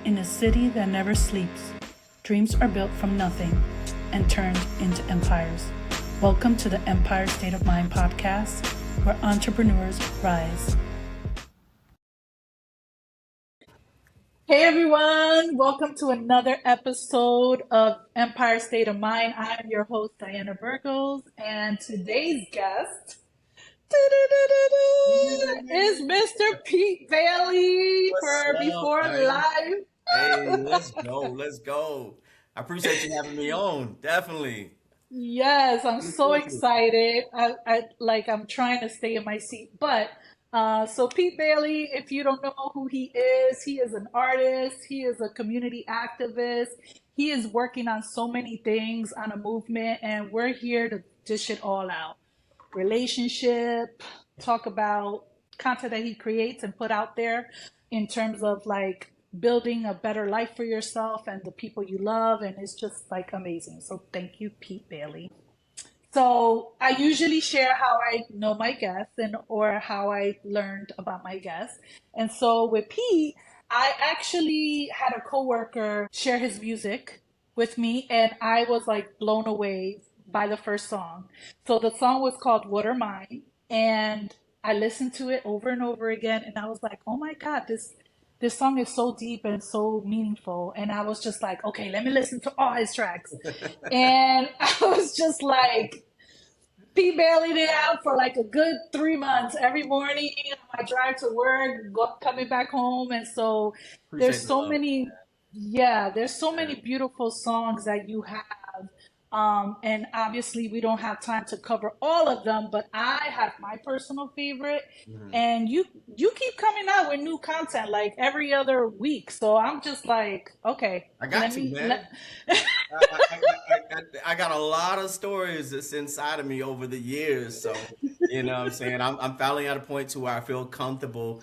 In a city that never sleeps, dreams are built from nothing and turned into empires. Welcome to the Empire State of Mind podcast, where entrepreneurs rise. Hey everyone, welcome to another episode of Empire State of Mind. I am your host, Diana Burgos, and today's guest is Mr. Pete Bailey What's for up, Diana? B4Lyfe. Hey, let's go. Let's go. I appreciate you having me on. Definitely. Yes, I'm Look so forward to it. excited. I'm trying to stay in my seat. But so Pete Bailey, if you don't know who he is an artist, he is a community activist. He is working on so many things on a movement, and we're here to dish it all out. Relationship, talk about content that he creates and put out there in terms of like building a better life for yourself and the people you love, and it's just like amazing. So thank you, Pete Bailey. So I usually share how I know my guests and or how I learned about my guests. And so with Pete, I actually had a coworker share his music with me, and I was like blown away by the first song. So the song was called What Are Mine, and I listened to it over and over again, and I was like, oh my God, this song is so deep and so meaningful. And I was just like, okay, let me listen to all his tracks. And I was just like, Pete bailed it out for like a good 3 months every morning on my drive to work, coming back home. And so Appreciate there's the so love. many, yeah, there's so Yeah. many beautiful songs that you have. And obviously we don't have time to cover all of them, but I have my personal favorite. Mhm. And you keep coming out with new content like every other week. So I'm just like, okay, I got let to, me man. let I got a lot of stories that's inside of me over the years. So, you know what I'm saying? I'm finally at a point to where I feel comfortable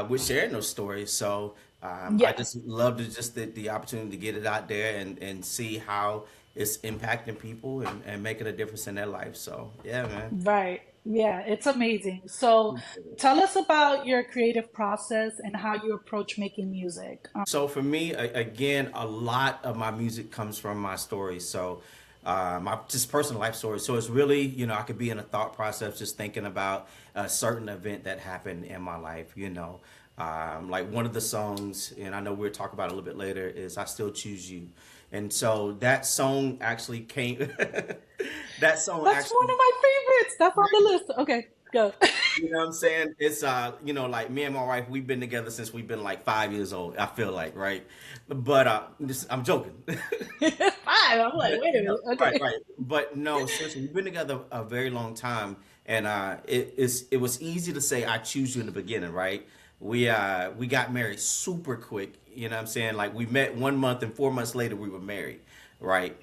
with sharing those stories. So, I yeah. just love to just the opportunity to get it out there and see how it's impacting people and making a difference in their life. So, yeah, man. Right. Yeah, it's amazing. So Appreciate it. tell us about your creative process and how you approach making music. So for me, again, a lot of my music comes from my stories. So my just personal life stories. So it's really, I could be in a thought process just thinking about a certain event that happened in my life. Like one of the songs, and I know we'll talk about it a little bit later, is I Still Choose You. And so that song actually came, that song That's one actually. of my favorites. That's on the list. Okay, go. You know what I'm saying? It's like me and my wife, we've been together since we've been like 5 years old, I feel like, right? But I'm joking. Five. I'm like, But wait a no, minute. right, Okay. right. But no, seriously, we've been together a very long time, and it was easy to say I choose you in the beginning, right? We got married super quick. You know what I'm saying? Like we met 1 month, and 4 months later we were married, right?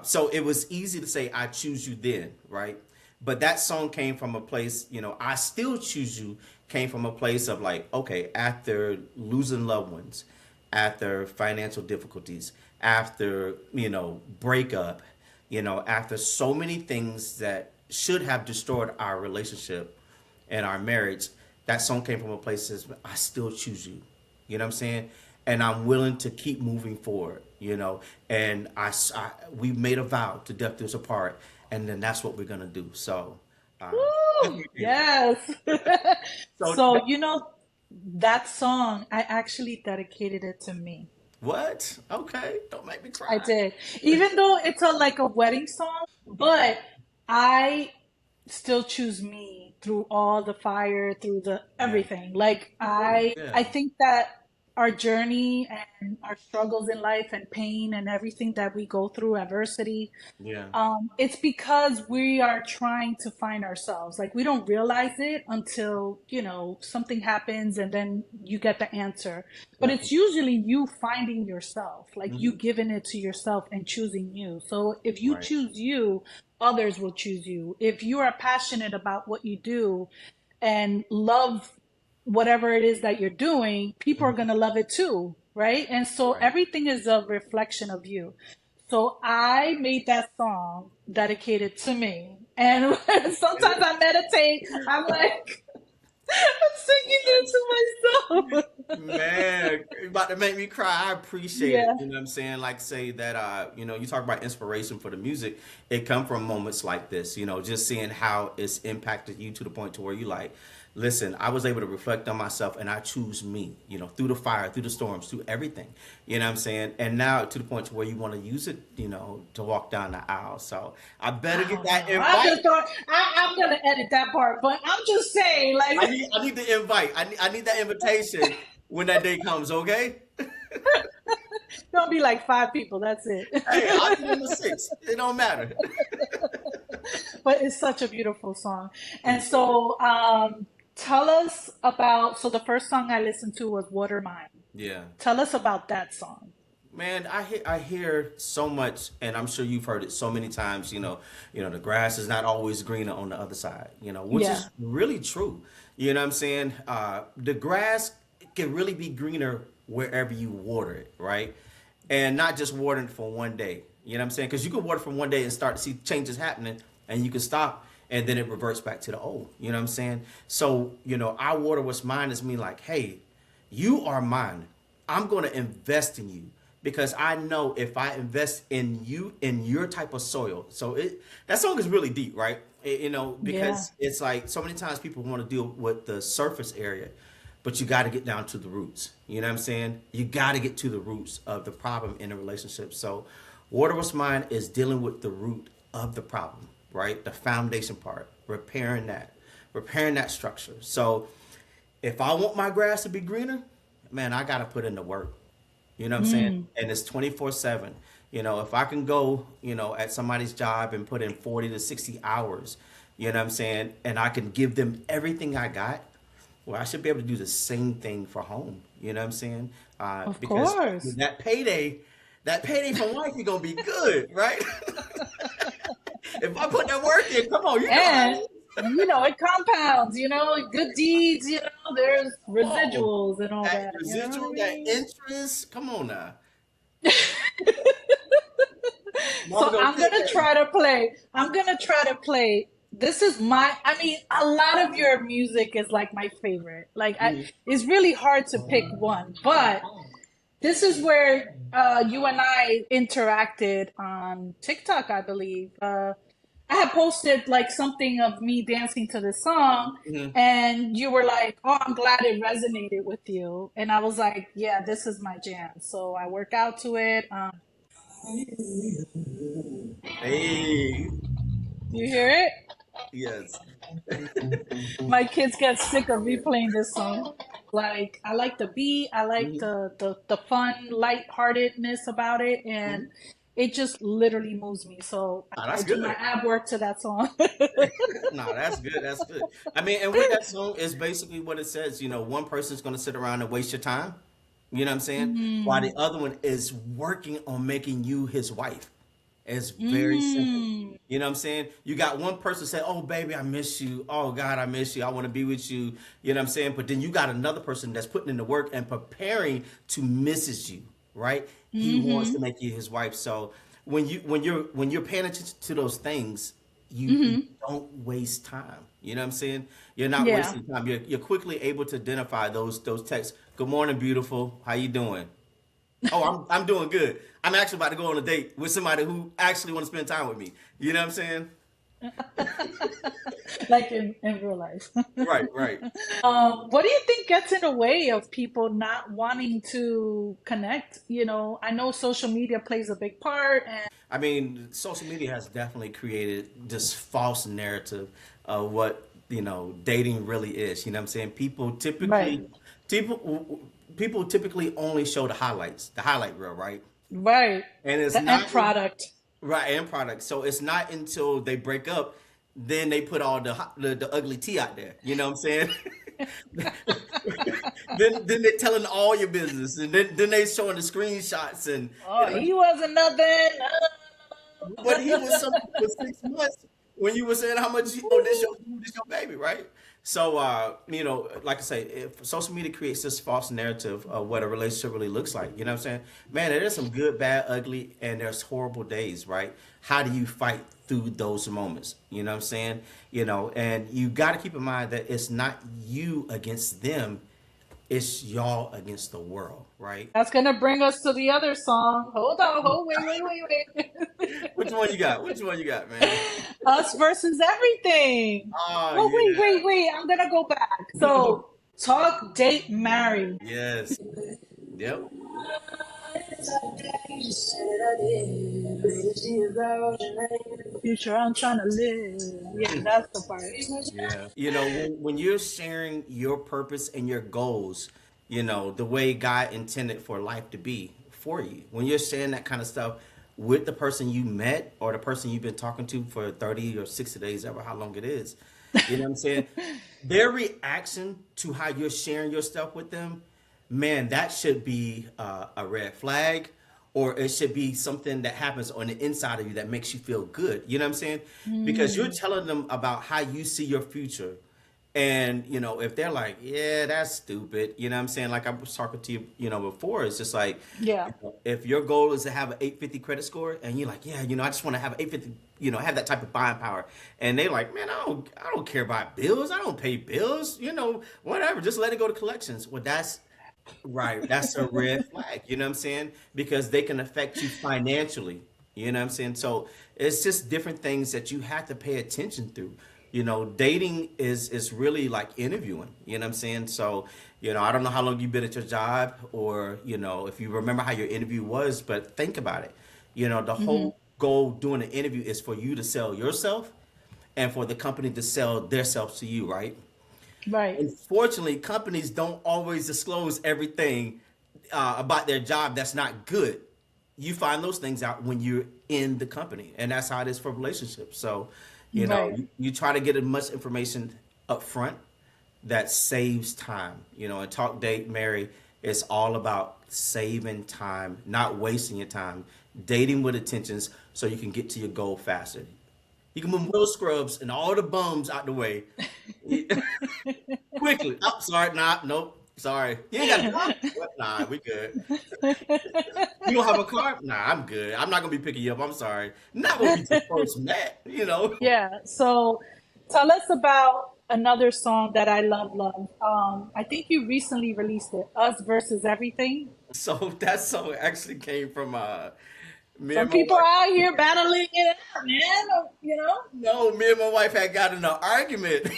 So it was easy to say I choose you then, right? But that song came from a place, I still choose you came from a place of like, okay, after losing loved ones, after financial difficulties, after, breakup, after so many things that should have destroyed our relationship and our marriage, that song came from a place that says, I still choose you. You know what I'm saying? And I'm willing to keep moving forward. And we made a vow to death do us apart, and then that's what we're gonna do. So, Woo! definitely came from that. Yes. So, So, that song, I actually dedicated it to me. what? Okay, don't make me I cry. did. Even though it's like a wedding song, but I still choose me through all the fire, through the Yeah, everything. Like of course. I Yeah, think that our journey and our struggles in life and pain and everything that we go through, adversity, yeah. it's because we are trying to find ourselves. Like we don't realize it until, something happens and then you get the answer. But it's Definitely. usually you finding yourself, like you Hmm. giving it to yourself and choosing you. So if you Right. choose you, others will choose you. If you are passionate about what you do and love whatever it is that you're doing, people are going Hmm. to love it too, right? And so Right. everything is a reflection of you. So I made that song dedicated to me. And sometimes I meditate. I'm like, I'm singing it to myself. Man, you about to make me cry. I appreciate it. Yeah. You know what I'm saying? Like say that you talk about inspiration for the music. It come from moments like this, just seeing how it's impacted you to the point to where you like, listen, I was able to reflect on myself and I choose me, through the fire, through the storms, through everything. You know what I'm saying? And now to the point to where you want to use it, to walk down the aisle. So I better I get don't that know. I'm invite. just going. I'm gonna edit that part, but I'm just saying, I like, need I need the invite. I need that invitation when that day comes, okay? gonna be like 5 people. That's it. Hey, I'll do number six. It don't matter. But it's such a beautiful song. And Appreciate it. so, tell us about. So the first song I listened to was "Water Mine." Yeah. Tell us about that song. Man, I hear so much, and I'm sure you've heard it so many times. The grass is not always greener on the other side. Which Yeah. is really true. You know what I'm saying? The grass can really be greener wherever you water it, right? And not just watering it for one day. You know what I'm saying? Because you can water for one day and start to see changes happening, and you can stop, and then it reverts back to the old. You know what I'm saying? So I water what's mine is me like, hey, you are mine. I'm going to invest in you because I know if I invest in you in your type of soil. So that song is really deep, right? Yeah. Because it's like so many times people want to deal with the surface area, but you got to get down to the roots. You know what I'm saying? You got to get to the roots of the problem in a relationship. So, Water Was Mine is dealing with the root of the problem, right? The foundation part, repairing that structure. So, if I want my grass to be greener, man, I got to put in the work. You know what I'm saying? Mm. And it's 24/7. If I can go, at somebody's job and put in 40 to 60 hours, you know what I'm saying? And I can give them everything I got. Well, I should be able to do the same thing for home. You know what I'm saying? Of Because course. that payday from wife is gonna be good, right? If I put that work in, come on, you know how And it is. it compounds. Good deeds. There's Come on, residuals and all that that. You know what I residual, that mean? interest. Come on now, So mama gonna take care of I'm gonna try to play. This is I mean, a lot of your music is like my favorite. you. It's really hard to pick one, but this is where you and I interacted on TikTok, I believe. I had posted like something of me dancing to this song, Mhm. and you were like, "Oh, I'm glad it resonated with you." And I was like, "Yeah, this is my jam." So I work out to it. Hey, Do you hear it? yes. My kids get sick of me playing this song. Like I like the beat, I like Mhm. the fun, lightheartedness about it, and Mhm. it just literally moves me. So Oh, I that's do my good. ab work to that song. No, that's good. That's good. I mean, and with that song, is basically what it says. One person's going to sit around and waste your time. You know what I'm saying? While the Mm, other one is working on making you his wife. It's very simple. mm, You know what I'm saying? You got one person say, "Oh, baby, I miss you. Oh, God, I miss you. I want to be with you." You know what I'm saying? But then you got another person that's putting in the work and preparing to misses you, right? He wants to mm-hmm, make you his wife. So when you're paying attention to those things, you mm-hmm. don't waste time. You know what I'm saying? You're not Yeah. wasting time. You're quickly able to identify those texts. Good morning, beautiful. How you doing? Oh, I'm doing good. I'm actually about to go on a date with somebody who actually want to spend time with me. You know what I'm saying? Like in real life. Right, right. What do you think gets in the way of people not wanting to connect? I know social media plays a big part, and I mean, social media has definitely created this false narrative of what dating really is. You know what I'm saying? right, People typically only show the highlight reel, right? right, And it's the end not product. right end product. So it's not until they break up, then they put all the ugly tea out there. You know what I'm saying? then they telling all your business, and then they showing the screenshots, and Oh, he wasn't nothing. but he was something for 6 months when you were saying how much this your baby, right? So like I say, if social media creates this false narrative of what a relationship really looks like, you know what I'm saying? Man, there's some good, bad, ugly, and there's horrible days, right? How do you fight through those moments. You know what I'm saying? And you got to keep in mind that it's not you against them, it's y'all against the world, right? That's gonna bring us to the other song. Hold on, hold wait. Which one you got? Which one you got, man? Us versus everything. Oh Oh yeah. wait. I'm gonna go back. So talk, date, marry. Yes. Yep. Future, I'm trying to live. Yeah, that's the part. Yeah. When you're sharing your purpose and your goals, the way God intended for life to be for you, when you're sharing that kind of stuff with the person you met or the person you've been talking to for 30 or 60 days, ever how long it is, you know what I'm saying? Their reaction to how you're sharing your stuff with them, man, that should be a red flag, or it should be something that happens on the inside of you that makes you feel good. You know what I'm saying? Because you're Mm, telling them about how you see your future. And, if they're like, yeah, that's stupid, you know what I'm saying? Like I was talking to you, before, it's just like, yeah. if your goal is to have an 850 credit score and you're like, yeah, I just want to have an 850, have that type of buying power. And they like, man, I don't care about bills. I don't pay bills, whatever. Just let it go to collections. Well, that's right. That's a red flag. You know what I'm saying? Because they can affect you financially. You know what I'm saying? So it's just different things that you have to pay attention through. Dating is really like interviewing. You know what I'm saying? So, I don't know how long you've been at your job or, if you remember how your interview was, but think about it. The Hmm. whole goal doing an interview is for you to sell yourself and for the company to sell their selves to you, right? Right. Unfortunately, companies don't always disclose everything about their job that's not good. You find those things out when you're in the company, and that's how it is for relationships. So, Right. you try to get as much information up front that saves time. And talk, date, marry is all about saving time, not wasting your time, dating with intentions so you can get to your goal faster. You can move those scrubs and all the bums out the way quickly. Oh, sorry, nah, nope, sorry. You ain't got a car? What? Nah, we good. You don't have a car? Nah, I'm good. I'm not gonna be picking you up. I'm sorry. Not when we just first met. Yeah. So tell us about another song that I love. I think you recently released it, Us versus Everything. So that song actually came from me and Some my people are wife. out here battling it out, man. No, me and my wife had gotten an argument.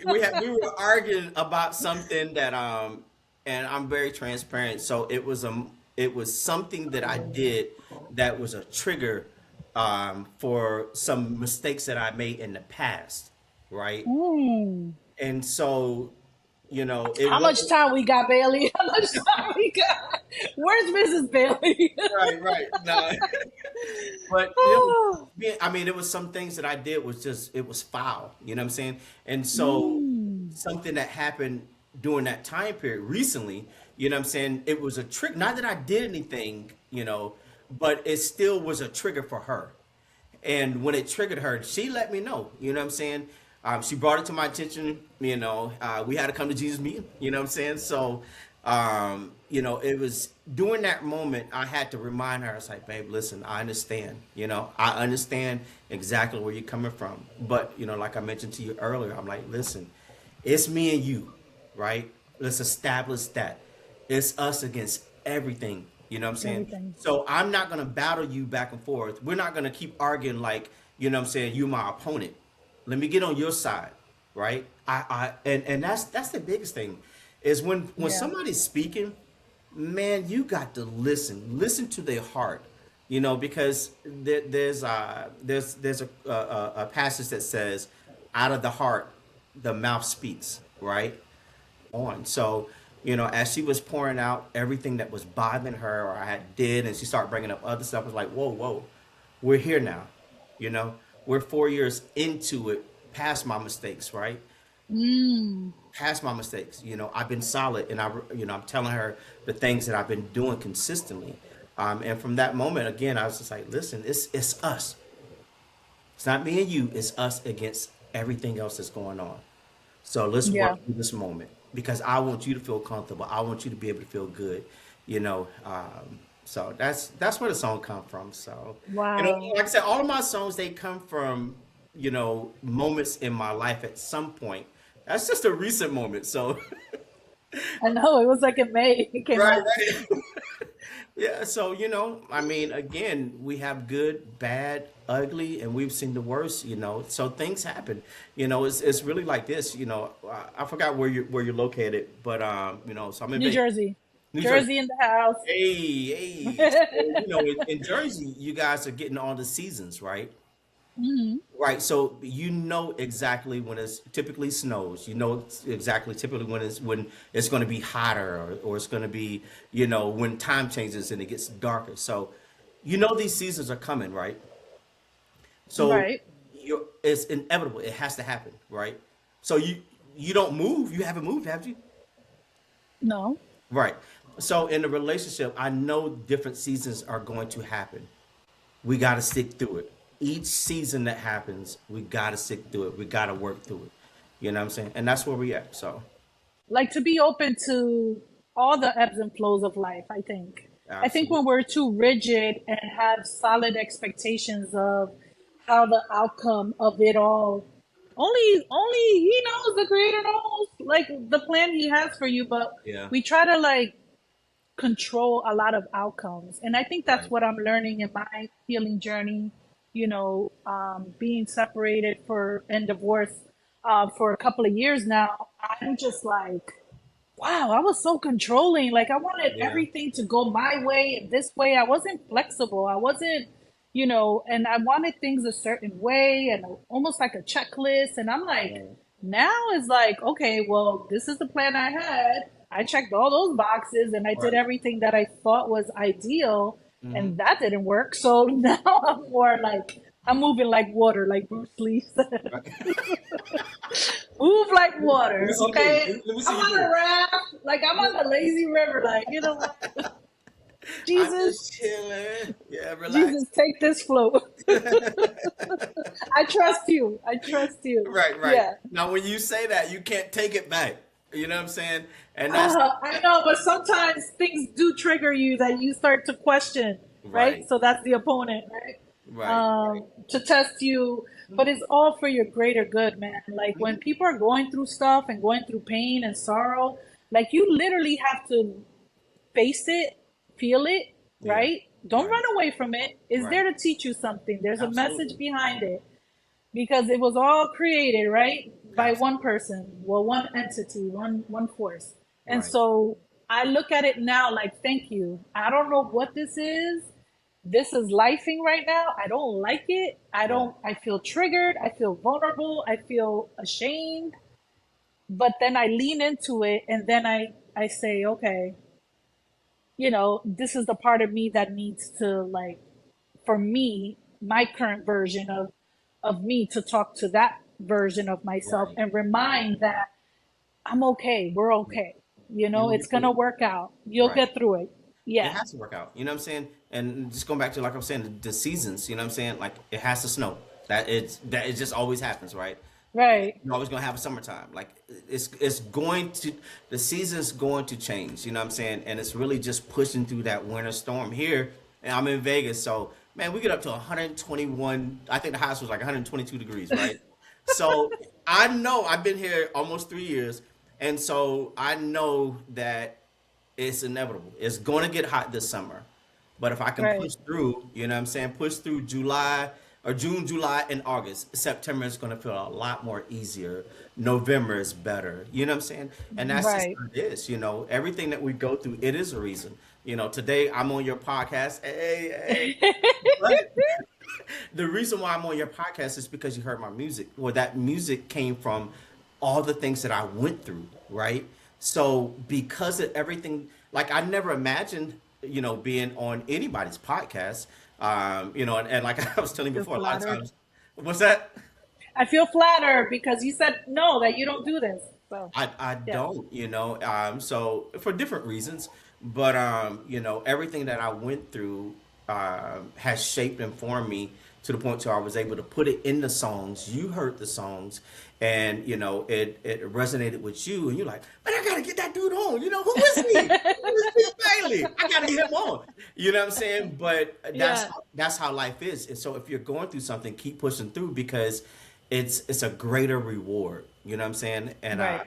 We were arguing about something that and I'm very transparent. So it was something that I did that was a trigger for some mistakes that I made in the past, right? Mm. And so, it How much wasn't time we got, Bailey? How much time we got? Where's Mrs. Bailey? right, right. No. But Oh. I mean, it was some things that I did was just it was foul. You know what I'm saying? And so Mm. something that happened during that time period recently, what I'm saying, it was a trick. Not that I did anything, but it still was a trigger for her. And when it triggered her, she let me know. You know what I'm saying? She brought it to my attention. We had to come to Jesus meeting. You know what I'm saying? So, it was during that moment I had to remind her. I was like, "Babe, listen, I understand. I understand exactly where you're coming from. But like I mentioned to you earlier, I'm like, listen, it's me and you, right? Let's establish that it's us against everything. You know what I'm saying? Everything. So I'm not gonna battle you back and forth. We're not gonna keep arguing like, what I'm saying, you my opponent. Let me get on your side, right? And that's the biggest thing is when Yeah. somebody's speaking, man, you got to listen to their heart, because there's a passage that says, out of the heart the mouth speaks, right? On. So, as she was pouring out everything that was bothering her or I had did, and she started bringing up other stuff, I was like, whoa, whoa, we're here now. You know, we're 4 years into it, past my mistakes, right? Mm. Past my mistakes. I've been solid, and I'm telling her the things that I've been doing consistently. And from that moment, again, I was just like, listen, it's us. It's not me and you. It's us against everything else that's going on. So let's Yeah. work through this moment because I want you to feel comfortable. I want you to be able to feel good. You know, So that's where the song come from. So, Wow. like I said, all of my songs they come from, moments in my life at some point. That's just a recent moment. So, I know it was like in May it came right, out. right. Yeah, so I mean, again, we have good, bad, ugly, and we've seen the worst. So things happen. It's really like this. I forgot where you're located, but so I'm in New Vegas, Jersey. New Jersey. Jersey in the house. Hey, hey. So in Jersey, you guys are getting all the seasons, right? Hmm. Right. So you know exactly when it's typically snows. You know exactly typically when it's going to be hotter or it's going to be when time changes and it gets darker. So these seasons are coming, right? So Right. it's inevitable. It has to happen, right? So you don't move. You haven't moved, have you? No. Right. So in a relationship, I know different seasons are going to happen. We got to stick through it. Each season that happens, we got to stick through it. We got to work through it. You know what I'm saying? And that's where we at. So, Like to be open to all the ebbs and flows of life, I think. I think absolutely. when we're too rigid and have solid expectations of how the outcome of it all, only he knows, the creator knows like the plan he has for you, but Yeah. we try to like control a lot of outcomes. And I think that's Right. what I'm learning in my healing journey, being separated for and divorced for a couple of years now. I'm just like, wow, I was so controlling. Like I wanted Yeah. everything to go my way and this way. I wasn't flexible. I wasn't, and I wanted things a certain way and almost like a checklist. And I'm like, Right. now it's like, okay, well, this is the plan I had. I checked all those boxes and I did Right. everything that I thought was ideal, Hmm. and that didn't work. So now I'm more like, I'm moving like water, like Bruce Lee said. Right. Move like Let me water, see you move. okay? Let me I'm see you on move. a raft, like I'm on the lazy river, like, you know what? I'm just Jesus, chilling. Yeah, relax. Jesus, take this float. I trust you. I trust you. Right, right. Yeah. Now, when you say that, you can't take it back. You know what I'm saying? And that's I know, but sometimes things do trigger you that you start to question, right? right, So that's the opponent, right? right, right. To test you, but it's all for your greater good, man. Like when Mhm. people are going through stuff and going through pain and sorrow, like you literally have to face it, feel it, Yeah, right? Don't right, run away from it. It's right. there to teach you something. There's a message Absolutely. behind it because it was all created, right? By one Absolutely. person, well, one entity, one force. And Right. so I look at it now like, thank you. I don't know what this is. This is lifing right now. I don't like it. Right. I feel triggered. I feel vulnerable. I feel ashamed. But then I lean into it and then I say, okay, this is the part of me that needs to like, for me, my current version of me to talk to that version of myself Right. and remind that I'm okay. We're Yeah. okay. You're gonna It's get through gonna it. work out. You'll Right. get through it. It Yeah. has to work out. You know what I'm saying? And just going back to like I'm saying, the seasons. You know what I'm saying? Like it has to snow. That it just always happens, right? Right. You're always gonna have a summertime. Like it's going to the season's going to change. You know what I'm saying? And it's really just pushing through that winter storm here. And I'm in Vegas, so man, we get up to 121. I think the highest was like 122 degrees, right? So I know I've been here almost 3 years, and so I know that it's inevitable. It's going to get hot this summer. But if I can Right. push through, you know what I'm saying? Push through July or June, July, and August. September is going to feel a lot more easier. November is better. You know what I'm saying? And that's just Right. what it is. Everything that we go through, it is a reason. Today I'm on your podcast. Hey, hey. But the reason why I'm on your podcast is because you heard my music. Well, that music came from all the things that I went through, right? So because of everything, like I never imagined, being on anybody's podcast. And like I was telling you Feel before, a lot of flattered. times, what's that? I feel flattered because you said no, that you don't do this. So I yeah. don't, so for different reasons, but everything that I went through has shaped and formed me to the point where I was able to put it in the songs. You heard the songs, and it resonated with you, and you're like, man, I gotta get that dude on. Who is he? Who is Bill Bailey? I gotta get him on. You know what I'm saying? But Yeah, that's how life is. And so if you're going through something, keep pushing through because it's a greater reward. You know what I'm saying? And right.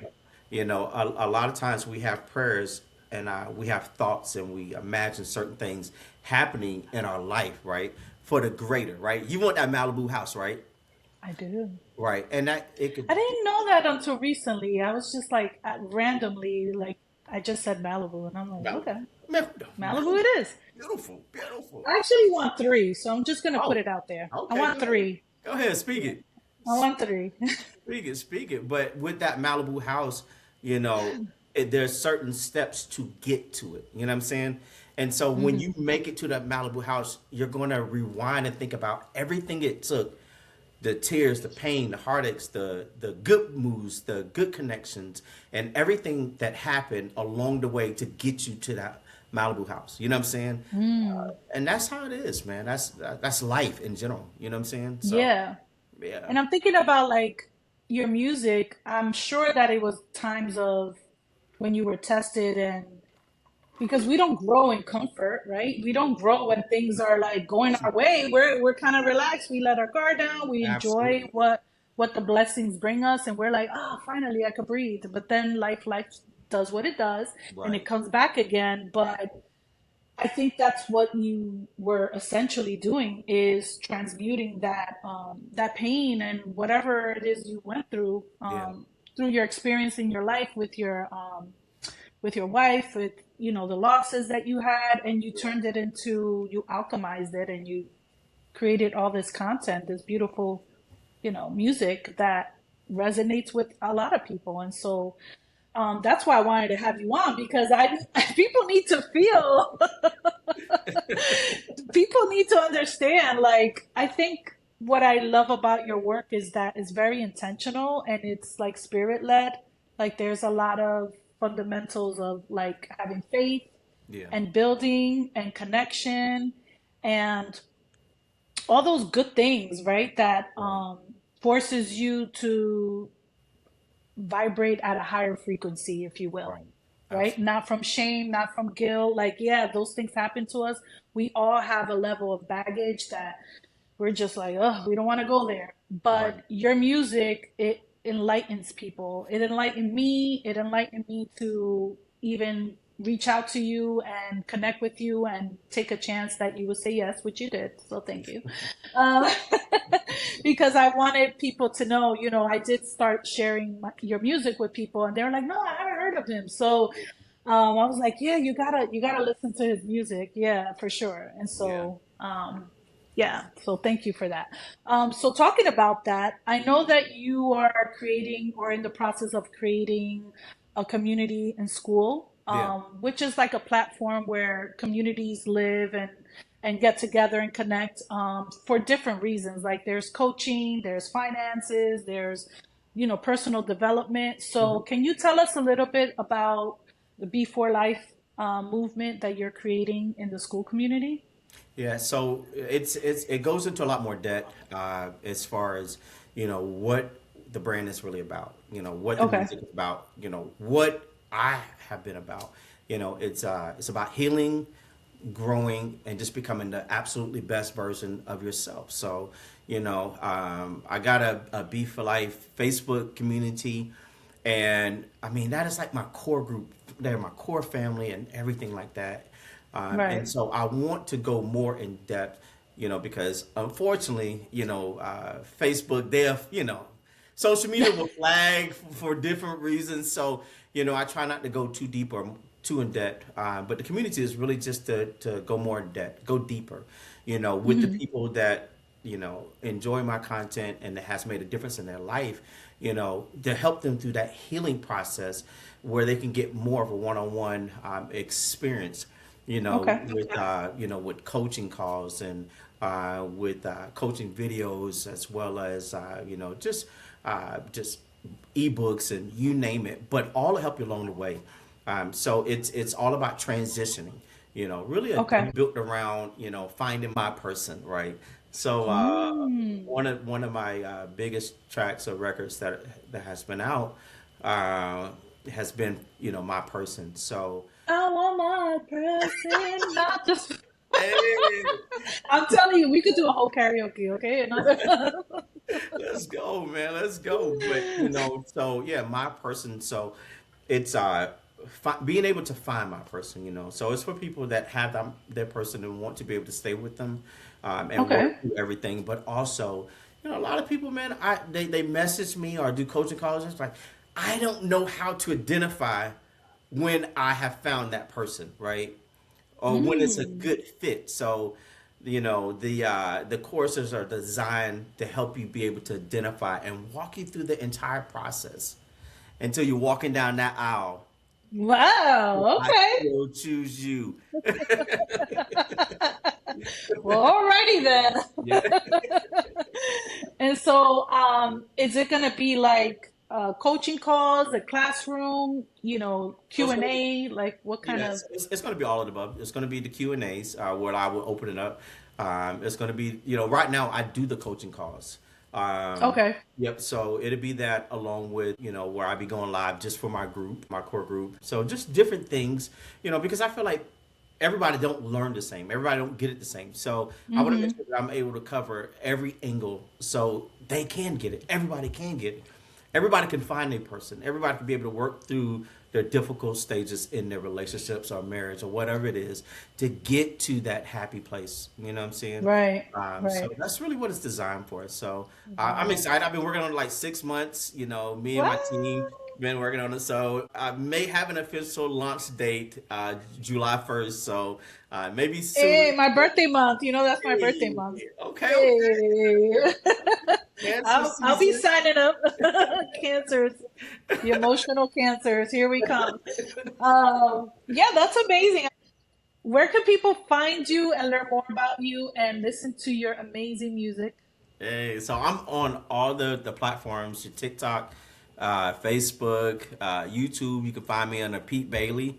a lot of times we have prayers and we have thoughts and we imagine certain things happening in our life, right? For the greater, right? You want that Malibu house, right? I do. Right. And that it could I didn't know that until recently. I was just like randomly, like I just said Malibu, and I'm like, Malibu, okay, Malibu Malibu, it is. beautiful, beautiful. I actually want three, so I'm just gonna put Oh, it out there. I okay, want go ahead. three. Go ahead, speak Yeah, it. I want three. Speak it, speak it. But with that Malibu house, there's certain steps to get to it. You know what I'm saying? And so when Hmm. you make it to that Malibu house, you're going to rewind and think about everything it took, the tears, the pain, the heartaches, the good moves, the good connections, and everything that happened along the way to get you to that Malibu house. You know what I'm saying? Mm. And that's how it is, man. That's life in general. You know what I'm saying? So Yeah. yeah, And I'm thinking about like your music. I'm sure that it was times of when you were tested and because we don't grow in comfort, right? We don't grow when things are like going our way. We're kind of relaxed. We let our guard down. We enjoy absolutely what the blessings bring us, and we're like, oh, finally I could breathe. But then life does what it does, and it right. comes back again. But I think that's what you were essentially doing is transmuting that pain and whatever it is you went Yeah, through your experience in your life with your wife, with the losses that you had, and you turned it into you alchemized it and you created all this content, this beautiful music that resonates with a lot of people. And so that's why I wanted to have you on because I people need to feel people need to understand. Like, I think what I love about your work is that it's very intentional and it's like spirit led. Like, there's a lot of fundamentals of like having faith yeah, and building and connection and all those good things, right? That right, forces you to vibrate at a higher frequency, if you will, right. right? Absolutely. Not from shame, not from guilt. Like, yeah, those things happen to us. We all have a level of baggage that we're just like, oh, we don't want to go there. Right, But your music, it enlightens people. It enlightened me. It enlightened me to even reach out to you and connect with you and take a chance that you would say yes, which you did. So thank you. Um, because I wanted people to know, I did start sharing your music with people, and they were like, "No, I haven't heard of him." So I was like, "Yeah, you gotta listen to his music, yeah, for sure." And yeah, so yeah, so thank you for that. So talking about that, I know that you are creating or in the process of creating a community in school, yeah. which is like a platform where communities live and get together and connect for different reasons. Like there's coaching, there's finances, there's personal development. So Mhm. can you tell us a little bit about the B4Lyfe movement that you're creating in the school community? Yeah, so it goes into a lot more depth as far as what the brand is really about. What the Okay. music is about. What I have been about. It's about healing, growing, and just becoming the absolutely best version of yourself. So I got a B for Life Facebook community, and I mean that is like my core group. They're my core family and everything like that. And Right. so I want to go more in depth, because unfortunately, Facebook, social media will flag for different reasons. So, I try not to go too deep or too in depth. But the community is really just to go more in depth, go deeper, with the Hmm. people that, enjoy my content and that has made a difference in their life, to help them through that healing process where they can get more of a one-on-one experience Okay. with coaching calls and with coaching videos as well as just ebooks and you name it, but all to help you along the way. So it's all about transitioning. Really Okay. built around finding my person, right? So Mm. one of my biggest tracks or records that has been out uh, has been my person. So I want my person, not just. Hey, I'm telling you, we could do a whole karaoke, okay? Another. let's go, man. Let's go. But so yeah, my person. So it's being able to find my person. So it's for people that have their person and want to be able to stay with them, and work Okay. through everything. But also, a lot of people, man, they message me or do coaching calls. It's like I don't know how to identify when I have found that person, right? Or when it's a Mm. good fit. So, the courses are designed to help you be able to identify and walk you through the entire process until you're walking down that aisle. Wow. I Okay. will choose you. Well, alrighty then. Yeah. And so, is it gonna be like coaching calls, a classroom, So it's gonna Q&A? Like what kind of? Yes, it's going to be all of the above. It's going to be the Q and A's where I will open it up. It's going to be, right now I do the coaching calls. Um, Okay. yep. So it'll be that along with, where I be going live just for my group, my core group. So just different things, because I feel like everybody don't learn the same. Everybody don't get it the same. So I want to make Mm-hmm. sure that I'm able to cover every angle so they can get it. Everybody can get it. Everybody can find a person. Everybody can be able to work through their difficult stages in their relationships or marriage or whatever it is to get to that happy place. You know what I'm saying? Right. So Right. that's really what it's designed for. So I'm Wow. excited. I've been working on it like 6 months. Me and What? my team been working on it. So I may have an official launch date July 1st. So maybe sooner. Hey, my birthday month. That's my birthday Hey, month. okay, okay. Hey. Cancer I'll be season. signing up. Cancers, the emotional cancers. Here we come. Yeah, that's amazing. Where can people find you and learn more about you and listen to your amazing music? Hey, so I'm on all the platforms, your TikTok, Facebook, YouTube. You can find me under Pete Bailey,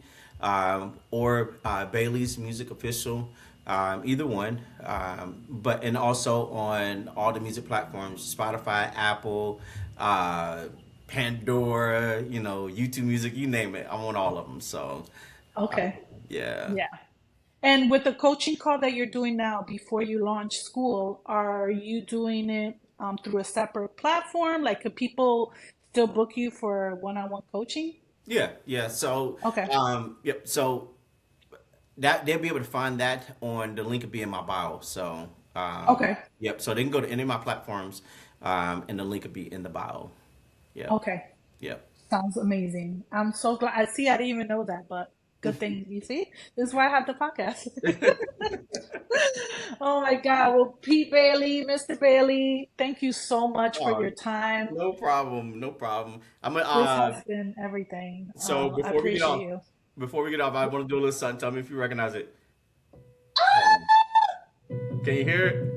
or Bailey's Music Official, either one. But and also on all the music platforms, Spotify, Apple, Pandora, YouTube Music, you name it. I'm on all of them. So, Okay. yeah. Yeah. And with the coaching call that you're doing now before you launch school, are you doing it through a separate platform? Like, could people still book you for one-on-one coaching? Yeah, yeah. So, Okay. yep. So that they'll be able to find that on the link will be in my bio. So, Okay. yep. So they can go to any of my platforms, and the link will be in the bio. Yep, Okay. yep. Sounds amazing. I'm so glad. I see. I didn't even know that, but good thing. You see, this is why I have the podcast. Oh my God. Well, Pete Bailey, Mr. Bailey, thank you so much for Oh, your time. no problem, no problem. I'm gonna, This has been everything. so I appreciate you. before we get off, I want to do a little something. Tell me if you recognize it. Hold on. Can you hear it?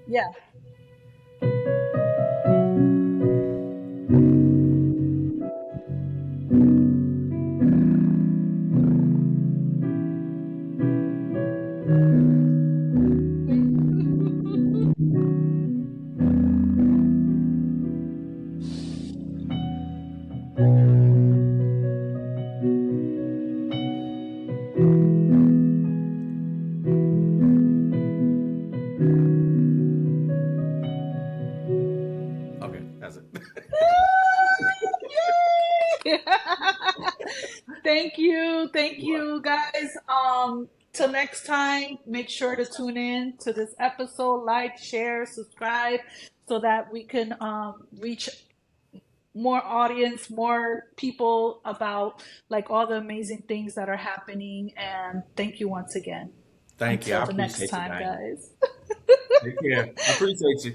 Yeah. Okay, that's it. Thank you. Thank What? you, guys. Till next time, make sure to tune in to this episode, like, share, subscribe, so that we can reach more audience, more people about like all the amazing things that are happening. And thank you once again. Thank you. Until I the next appreciate you, time, Diane. guys. Take care. I appreciate you.